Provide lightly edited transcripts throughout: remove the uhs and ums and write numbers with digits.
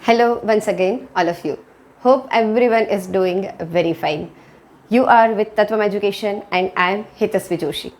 Hello once again, all of you. Hope everyone is doing very fine. You are with Tatvam Education and I am हितस्वी Joshi.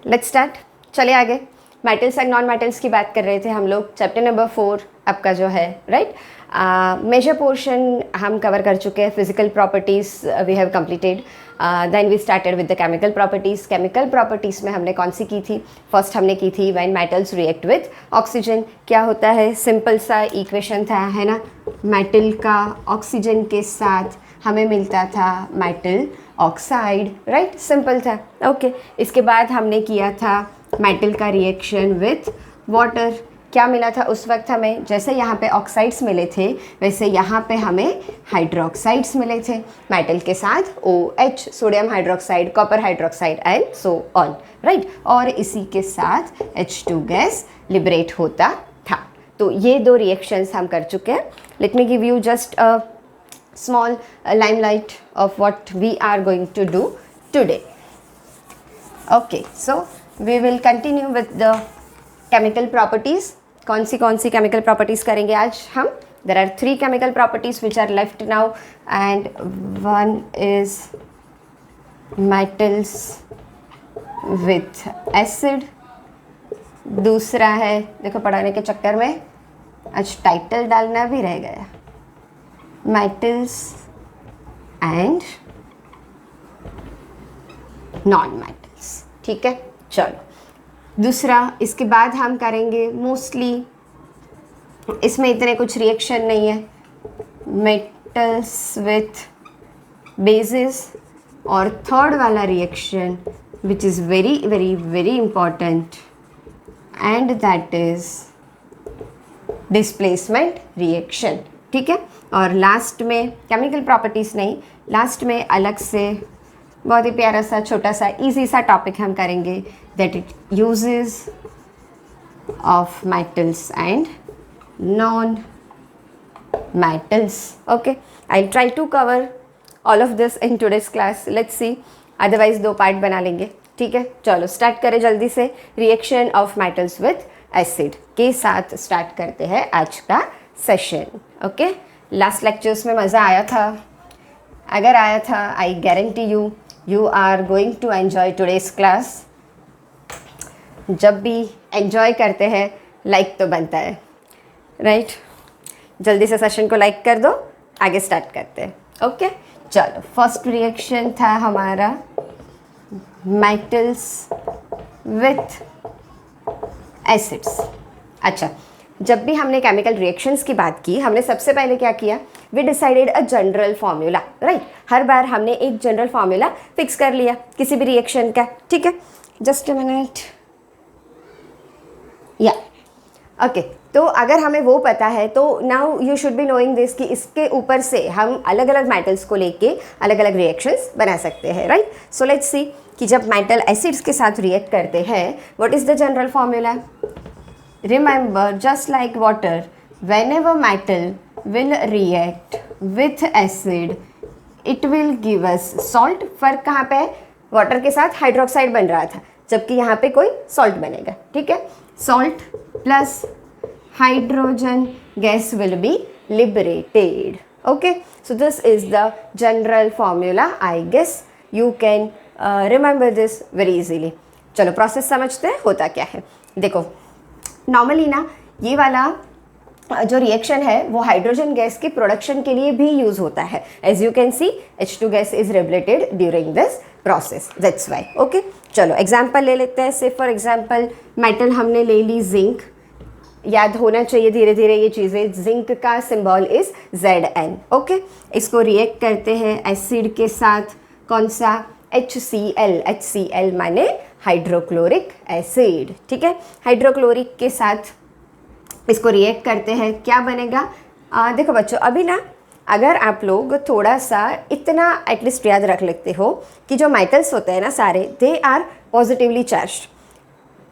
Let's start. चले आगे. Metals and non metals की बात कर रहे थे हम लोग. चैप्टर नंबर 4 आपका जो है राइट. मेजर पोर्शन हम कवर कर चुके हैं. Physical properties we have completed. Then we started with the chemical properties. Chemical properties में हमने कौन सी की थी? फर्स्ट हमने की थी when metals react with oxygen. क्या होता है? सिंपल सा इक्वेशन था, है ना. मेटल का ऑक्सीजन के साथ हमें मिलता था मेटल ऑक्साइड, राइट. सिंपल था. ओके. इसके बाद हमने किया था मेटल का रिएक्शन विथ वाटर. क्या मिला था उस वक्त हमें? जैसे यहाँ पे ऑक्साइड्स मिले थे वैसे यहाँ पे हमें हाइड्रोक्साइड्स मिले थे मेटल के साथ. OH, sodium hydroxide, copper hydroxide and so on, right. और इसी के साथ H2 गैस लिबरेट होता था. तो ये दो रिएक्शंस हम कर चुके हैं. Let me give you just a small limelight of what we are going to do today. Okay, so we will continue with the chemical properties. कौन सी chemical properties करेंगे आज हम? There are 3 chemical properties which are left now, and one is metals with acid. दूसरा है, देखो पढ़ाने के चक्कर में आज टाइटल डालना भी रह गया, metals and नॉन मेटल्स. ठीक है, चलो. दूसरा इसके बाद हम करेंगे मोस्टली, इसमें इतने कुछ रिएक्शन नहीं है, मेटल्स विथ बेसिस. और थर्ड वाला reaction which is very very very important and that is displacement reaction. ठीक है. और लास्ट में केमिकल प्रॉपर्टीज़ नहीं, लास्ट में अलग से बहुत ही प्यारा सा छोटा सा इजी सा टॉपिक हम करेंगे, that it uses of metals and non metals. Okay, I try to cover all of this in today's class. Let's see, otherwise 2 part बना लेंगे. ठीक है, चलो स्टार्ट करें जल्दी से. Reaction of metals with acid के साथ स्टार्ट करते हैं आज का सेशन. ओके. लास्ट लेक्चर्स में मज़ा आया था. अगर आया था, I guarantee you are going to enjoy today's class. जब भी एन्जॉय करते हैं लाइक तो बनता है, राइट. जल्दी से सेशन को लाइक कर दो, आगे स्टार्ट करते हैं. ओके, चलो. फर्स्ट रिएक्शन था हमारा मेटल्स विथ एसिड्स. अच्छा, जब भी हमने केमिकल रिएक्शंस की बात की, हमने सबसे पहले क्या किया? We decided a general formula, right. हर बार हमने एक जनरल फार्मूला फिक्स कर लिया किसी भी रिएक्शन का. ठीक है, जस्ट अ मिनट. या ओके. तो अगर हमें वो पता है तो now you should be knowing this कि इसके ऊपर से हम अलग अलग मेटल्स को लेके अलग अलग रिएक्शंस बना सकते हैं, राइट. सो लेट्स सी कि जब मेटल एसिड्स के साथ रिएक्ट करते हैं, what is the general formula? Remember, just like water, whenever metal will react with acid, it will give us salt. फर्क कहाँ पे है? वाटर के साथ हाइड्रोक्साइड बन रहा था, जबकि यहाँ पे कोई सॉल्ट बनेगा. ठीक है, salt plus hydrogen gas will be liberated. Okay, so this is the general formula. I guess you can remember this very easily. चलो प्रोसेस समझते हैं होता क्या है. देखो, नॉर्मली ना ये वाला जो रिएक्शन है वो हाइड्रोजन गैस की प्रोडक्शन के लिए भी यूज़ होता है. As you can see H2 gas is liberated during this process, that's why. Okay, चलो एग्जांपल ले लेते हैं. से फॉर एग्जांपल मेटल हमने ले ली जिंक. याद होना चाहिए धीरे धीरे ये चीज़ें. जिंक का सिंबल इज Zn. ओके, इसको रिएक्ट करते हैं एसिड के साथ. कौन सा? HCl माने हाइड्रोक्लोरिक एसिड. ठीक है, हाइड्रोक्लोरिक के साथ इसको रिएक्ट करते हैं. क्या बनेगा? देखो बच्चों, अभी ना अगर आप लोग थोड़ा सा इतना एटलीस्ट याद रख लेते हो कि जो मेटल्स होते हैं ना सारे, they are positively charged.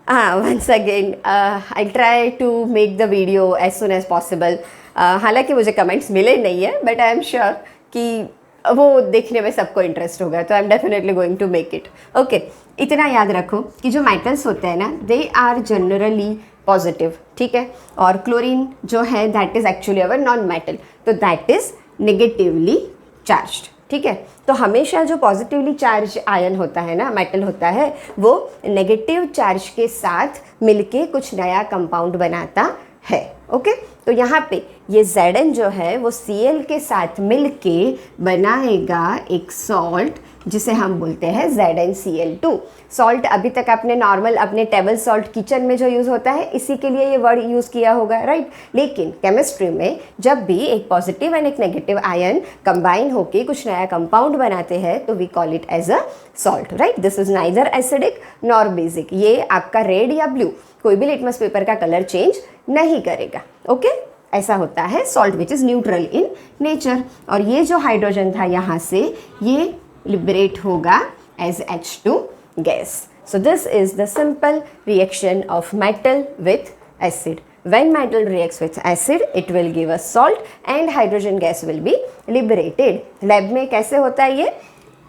Once again I try to make the video as soon as possible. हालांकि मुझे कमेंट्स मिले नहीं है, बट आई एम श्योर कि वो देखने में सबको इंटरेस्ट होगा, तो I am definitely going to make it. Okay, इतना याद रखो कि जो मेटल्स होते हैं ना, दे आर जनरली पॉजिटिव, ठीक है, और क्लोरीन जो है that is actually our non metal, तो दैट इज़ नेगेटिवली चार्ज्ड, ठीक है। तो हमेशा जो पॉजिटिवली चार्ज आयन होता है ना, मेटल होता है, वो नेगेटिव चार्ज के साथ मिलके कुछ नया कंपाउंड बनाता है, ओके। तो यहाँ पे ये Zn जो है वो Cl के साथ मिलके बनाएगा एक सॉल्ट जिसे हम बोलते हैं ZnCl2। सॉल्ट अभी तक आपने नॉर्मल अपने टेबल सॉल्ट किचन में जो यूज़ होता है इसी के लिए ये वर्ड यूज़ किया होगा, राइट। लेकिन केमिस्ट्री में जब भी एक पॉजिटिव एंड एक नेगेटिव आयन कंबाइन होके कुछ नया कंपाउंड बनाते हैं तो we call it as a salt, right. This is neither acidic nor basic. ये आपका रेड या ब्लू कोई भी लिटमस पेपर का कलर चेंज नहीं करेगा, ओके। ऐसा होता है salt which is neutral in nature. और ये जो हाइड्रोजन था यहाँ से ये लिबरेट होगा as H2 gas. So this is the simple reaction of metal with acid. When metal reacts with acid, it will give us salt and hydrogen gas will be liberated. Lab में कैसे होता है ये?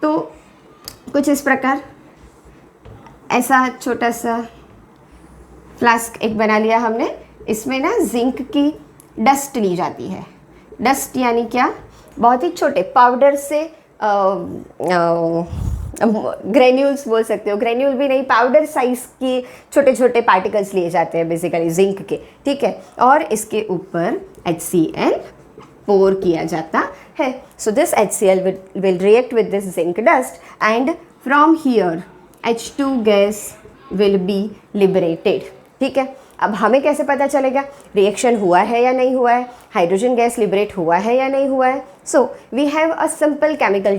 तो कुछ इस प्रकार, ऐसा छोटा सा फ्लास्क एक बना लिया हमने। इसमें ना जिंक की डस्ट ली जाती है। डस्ट यानी क्या? बहुत ही छोटे पाउडर से ग्रेन्यूल्स बोल सकते हो, ग्रेन्यूल भी नहीं, पाउडर साइज की छोटे छोटे पार्टिकल्स लिए जाते हैं बेसिकली जिंक के, ठीक है। और इसके ऊपर HCl पोर किया जाता है। So this HCl will react with this zinc dust and from here H2 gas will be liberated, ठीक है। अब हमें कैसे पता चलेगा रिएक्शन हुआ है या नहीं हुआ है, हाइड्रोजन गैस लिबरेट हुआ है या नहीं हुआ है? So we have a simple chemical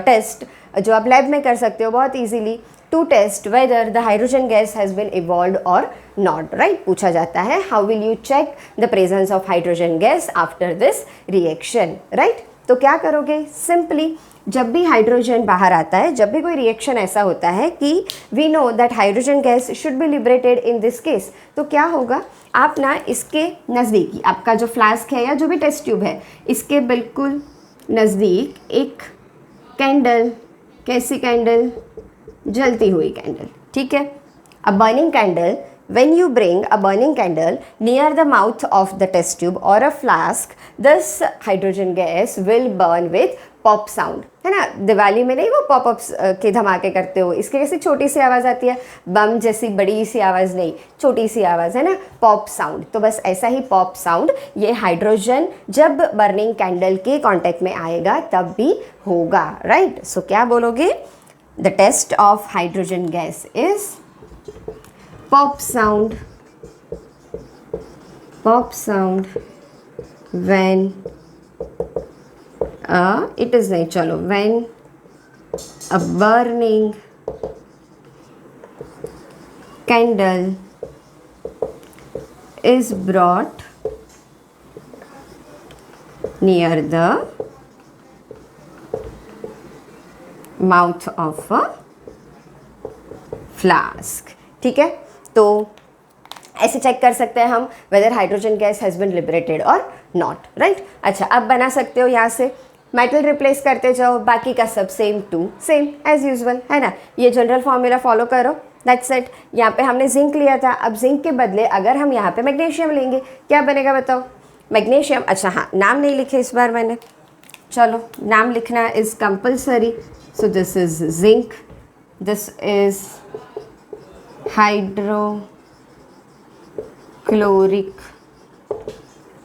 test जो आप लैब में कर सकते हो बहुत easily to test whether the hydrogen gas has been evolved और नॉट, राइट। पूछा जाता है how will you check the presence of hydrogen gas after this reaction, right. तो क्या करोगे? सिंपली जब भी हाइड्रोजन बाहर आता है, जब भी कोई रिएक्शन ऐसा होता है कि we know that hydrogen gas should be liberated in this case, तो क्या होगा, आप ना इसके नज़दीक, आपका जो फ्लास्क है या जो भी टेस्ट ट्यूब है इसके बिल्कुल नज़दीक एक कैंडल, कैसी कैंडल? जलती हुई कैंडल, ठीक है। अ burning candle, when you bring a burning candle near the mouth of the test tube or a flask, this hydrogen gas will burn with pop sound, है ना। दिवाली में नहीं वो पॉपअप्स के धमाके करते हो, इसकी कैसी छोटी सी आवाज़ आती है, बम जैसी बड़ी सी आवाज़ नहीं, छोटी सी आवाज़, है ना, पॉप साउंड। तो बस ऐसा ही पॉप साउंड ये हाइड्रोजन जब बर्निंग कैंडल के कांटेक्ट में आएगा तब भी होगा, राइट। सो क्या बोलोगे? The test of hydrogen gas is pop sound when it is नहीं, चलो, when a burning candle is brought near the mouth of a flask, ठीक है। तो ऐसे चेक कर सकते हैं हम whether hydrogen gas has been liberated और नॉट, राइट। अच्छा, अब बना सकते हो यहाँ से मेटल रिप्लेस करते जाओ, बाकी का सब same to same as usual, है ना। ये जनरल फॉर्मूला फॉलो करो, दैट्स इट। यहाँ पे हमने जिंक लिया था, अब जिंक के बदले अगर हम यहाँ पे मैग्नीशियम लेंगे क्या बनेगा बताओ? मैग्नीशियम, अच्छा हाँ, नाम नहीं लिखे इस बार मैंने, चलो नाम लिखना is compulsory. So this is zinc, this is hydrochloric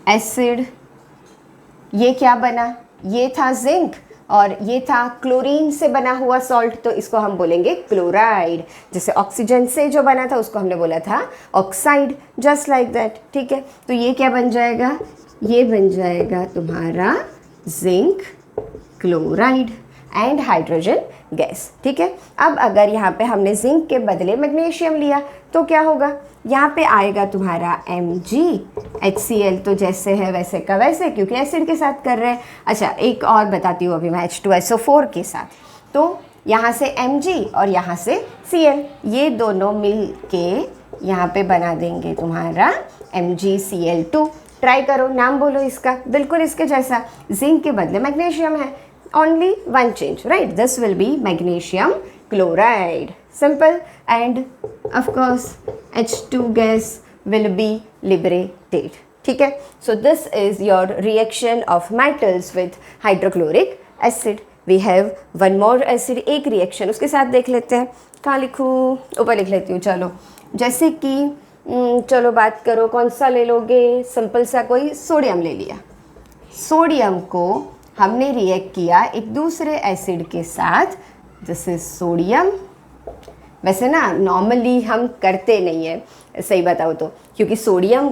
acid. ये क्या बना? ये था जिंक और ये था क्लोरीन से बना हुआ सॉल्ट, तो इसको हम बोलेंगे क्लोराइड। जैसे ऑक्सीजन से जो बना था उसको हमने बोला था ऑक्साइड, जस्ट लाइक दैट, ठीक है। तो ये क्या बन जाएगा? ये बन जाएगा तुम्हारा zinc chloride and hydrogen gas, ठीक है। अब अगर यहाँ पे हमने जिंक के बदले मैग्नीशियम लिया तो क्या होगा? यहाँ पे आएगा तुम्हारा MgHCl, तो जैसे है वैसे का वैसे, क्योंकि एसिड के साथ कर रहे हैं। अच्छा, एक और बताती हूँ अभी मैं H2SO4 के साथ। तो यहाँ से Mg और यहाँ से Cl, ये दोनों मिल के यहाँ पे बना देंगे तुम्हारा MgCl2। ट्राई करो, नाम बोलो इसका, बिल्कुल इसके जैसा, जिंक के बदले मैग्नीशियम है, only one change, right? This will be magnesium chloride, simple, and of course H2 gas will be liberated. ठीक है, so this is your reaction of metals with hydrochloric acid. We have one more acid, एक reaction उसके साथ देख लेते हैं. कहाँ लिखूँ, ऊपर लिख लेती हूँ. चलो, जैसे कि चलो बात करो, कौन सा ले लोगे, सिंपल सा कोई सोडियम ले लिया. सोडियम को हमने रिएक्ट किया एक दूसरे एसिड के साथ. This is sodium. वैसे ना नॉर्मली हम करते नहीं है, सही बताओ तो, क्योंकि सोडियम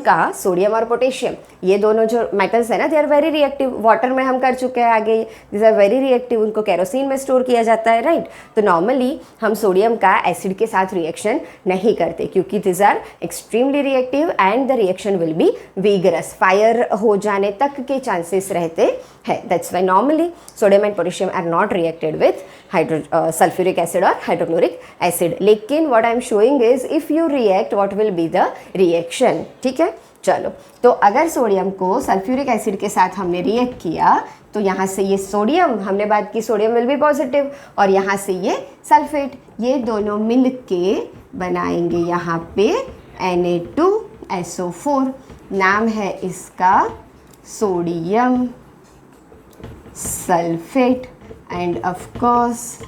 और पोटेशियम ये दोनों जो मेटल्स है ना, they are very reactive. Water में हम कर चुके हैं आगे, दिस आर वेरी रिएक्टिव. उनको केरोसिन में स्टोर किया जाता है, राइट. तो नॉर्मली हम सोडियम का एसिड के साथ रिएक्शन नहीं करते, क्योंकि this are extremely reactive and the reaction will be vigorous. Fire हो जाने तक के चांसेस रहते हैं. That's why normally sodium and potassium are not reacted with sulphuric acid और हाइड्रोक्लोरिक एसिड. लेकिन what I am showing is if you react what will be the reaction. ठीक है, चलो. तो अगर सोडियम को सल्फ्यूरिक एसिड के साथ हमने रिएक्ट किया तो यहाँ से ये सोडियम, हमने बात की सोडियम विल बी पॉजिटिव, और यहाँ से ये सल्फेट, ये दोनों मिल के बनाएंगे यहाँ पे Na2SO4. नाम है इसका sodium sulphate. End of course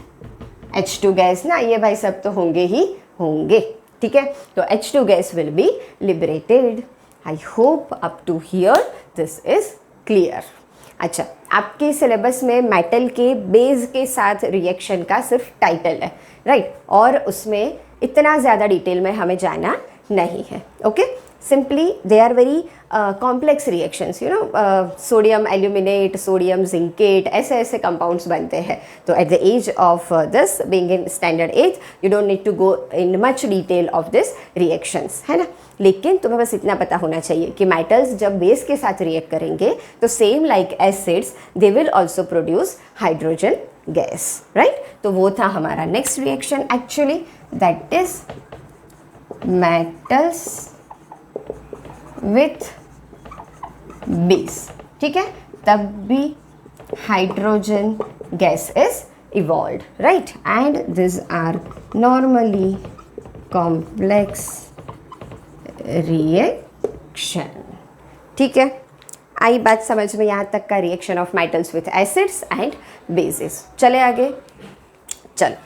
H2 gas ना, ये भाई सब तो होंगे ही होंगे. ठीक है, तो H2 gas will be liberated. I hope up to here this is clear. अच्छा, आपके सिलेबस में मेटल के बेस के साथ रिएक्शन का सिर्फ टाइटल है, राइट, और उसमें इतना ज़्यादा डिटेल में हमें जाना नहीं है. Okay, simply they are very complex reactions, you know. Sodium aluminate, sodium zincate, ऐसे ऐसे कंपाउंड्स बनते हैं. तो at the age of this being in standard 8 you don't need to go in much detail of this reactions, है ना. लेकिन तुम्हें बस इतना पता होना चाहिए कि मेटल्स जब बेस के साथ रिएक्ट करेंगे तो same like acids they will also produce hydrogen gas, right. तो वो था हमारा next reaction actually, that is metals with base. ठीक है, तब भी hydrogen gas is evolved, right, and these are normally complex reaction. ठीक है, आई बात समझ में यहाँ तक का reaction of metals with acids and bases. चले आगे, चलो.